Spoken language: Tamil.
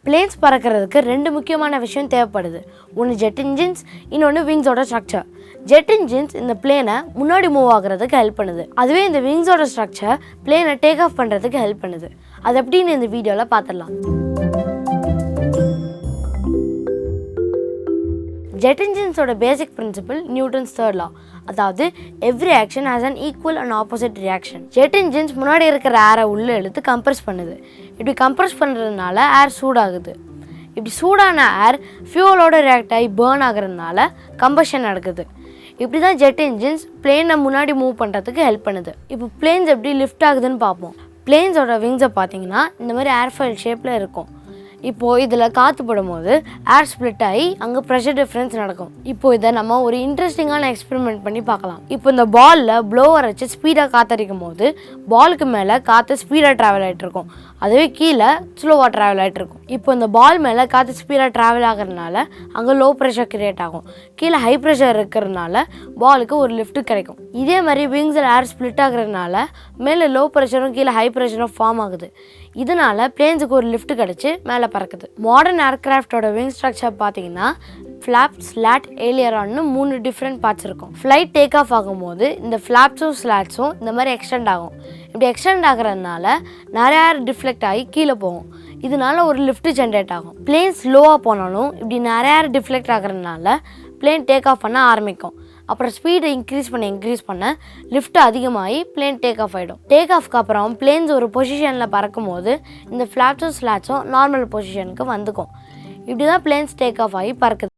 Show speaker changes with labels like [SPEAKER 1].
[SPEAKER 1] பிளேன்ஸ் பறக்கிறதுக்கு ரெண்டு முக்கியமான விஷயம் தேவைப்படுது. ஒன்று ஜெட் இன்ஜின்ஸ், இன்னொன்று விங்ஸோட ஸ்ட்ரக்சர். ஜெட் இன்ஜின்ஸ் இந்த பிளேனை முன்னாடி மூவ் ஆகுறதுக்கு ஹெல்ப் பண்ணுது. அதுவே இந்த விங்ஸோட ஸ்ட்ரக்சர் பிளேனை டேக் ஆஃப் பண்ணுறதுக்கு ஹெல்ப் பண்ணுது. அது எப்படின்னு இந்த வீடியோவில் பார்த்துடலாம். ஜெட் இன்ஜின்ஸோட basic principle Newton's third law. அதாவது every action has an equal and opposite reaction. Jet engines முன்னாடி இருக்கிற ஏரை உள்ளே இழுத்து கம்ப்ரெஸ் பண்ணுது. இப்படி கம்ப்ரெஸ் பண்ணுறதுனால ஏர் சூடாகுது. இப்படி சூடான ஏர் ஃபியூவலோட ரியாக்ட் ஆகி பேர்ன் ஆகுறதுனால கம்பஷன் நடக்குது. இப்படி தான் ஜெட் இன்ஜின்ஸ் பிளேனை முன்னாடி மூவ் பண்ணுறதுக்கு ஹெல்ப் பண்ணுது. இப்போ பிளேன்ஸ் எப்படி லிஃப்ட் ஆகுதுன்னு பார்ப்போம். பிளேன்ஸோட விங்ஸை பார்த்தீங்கன்னா இந்த மாதிரி ஏர்ஃபாயில் ஷேப்பில் இருக்கும். இப்போது இதில் காற்று படும்போது ஏர் ஸ்ப்ளிட் ஆகி அங்கே ப்ரெஷர் டிஃப்ரென்ஸ் நடக்கும். இப்போது இதை நம்ம ஒரு இன்ட்ரெஸ்டிங்கான எக்ஸ்பெரிமெண்ட் பண்ணி பார்க்கலாம். இப்போ இந்த பாலில் ப்ளோவர் வச்சு ஸ்பீடாக காற்றடிக்கும் போது பாலுக்கு மேலே காற்று ஸ்பீடாக ட்ராவல் ஆகிட்ருக்கும். அதுவே கீழே ஸ்லோவாக ட்ராவல் ஆகிட்ருக்கும். இப்போ இந்த பால் மேலே காற்று ஸ்பீடாக ட்ராவல் ஆகிறதுனால அங்கே லோ ப்ரெஷர் கிரியேட் ஆகும். கீழே ஹை ப்ரெஷர் இருக்கிறதுனால பாலுக்கு ஒரு லிஃப்ட் கிடைக்கும். இதே மாதிரி விங்ஸில் ஏர் ஸ்ப்ளிட் ஆகுறதுனால மேலே லோ ப்ரெஷரும் கீழே ஹை ப்ரெஷரும் ஃபார்ம் ஆகுது. இதனால் பிளேன்ஸுக்கு ஒரு லிஃப்ட் கிடச்சி மேலே பறக்குது. மாடர்ன் ஏர்க்ராஃப்டோட விங் ஸ்ட்ரக்சர் பார்த்தீங்கன்னா ஃப்ளாப், ஸ்லாட், ஏலியரான்னு 3 டிஃப்ரெண்ட் பார்ட்ஸ் இருக்கும். ஃப்ளைட் டேக் ஆஃப் ஆகும்போது இந்த ஃப்ளாப்ஸும் ஸ்லாட்ஸும் இந்த மாதிரி எக்ஸ்டெண்ட் ஆகும். இப்படி எக்ஸ்டெண்ட் ஆகிறதுனால நிறைய ஏர் டிஃப்ளெக்ட் ஆகி கீழே போகும். இதனால ஒரு லிஃப்ட் ஜென்ரேட் ஆகும். பிளேன் ஸ்லோவாக போனாலும் இப்படி நிறைய ஏர் டிஃப்ளெக்ட் ஆகிறதுனால பிளேன் டேக் ஆஃப் பண்ண ஆரம்பிக்கும். அப்புறம் ஸ்பீடை இன்க்ரீஸ் பண்ண லிஃப்ட் அதிகமாகி பிளேன் டேக் ஆஃப் ஆகிடும். டேக் ஆஃப்க்கு அப்புறம் பிளேன்ஸ் ஒரு பொசிஷனில் பறக்கும் போது இந்த ஃப்ளாப்ஸும் ஸ்லாட்ஸும் நார்மல் பொசிஷனுக்கு வந்துக்கும். இப்படி தான் பிளேன்ஸ் டேக் ஆஃப் ஆகி பறக்குது.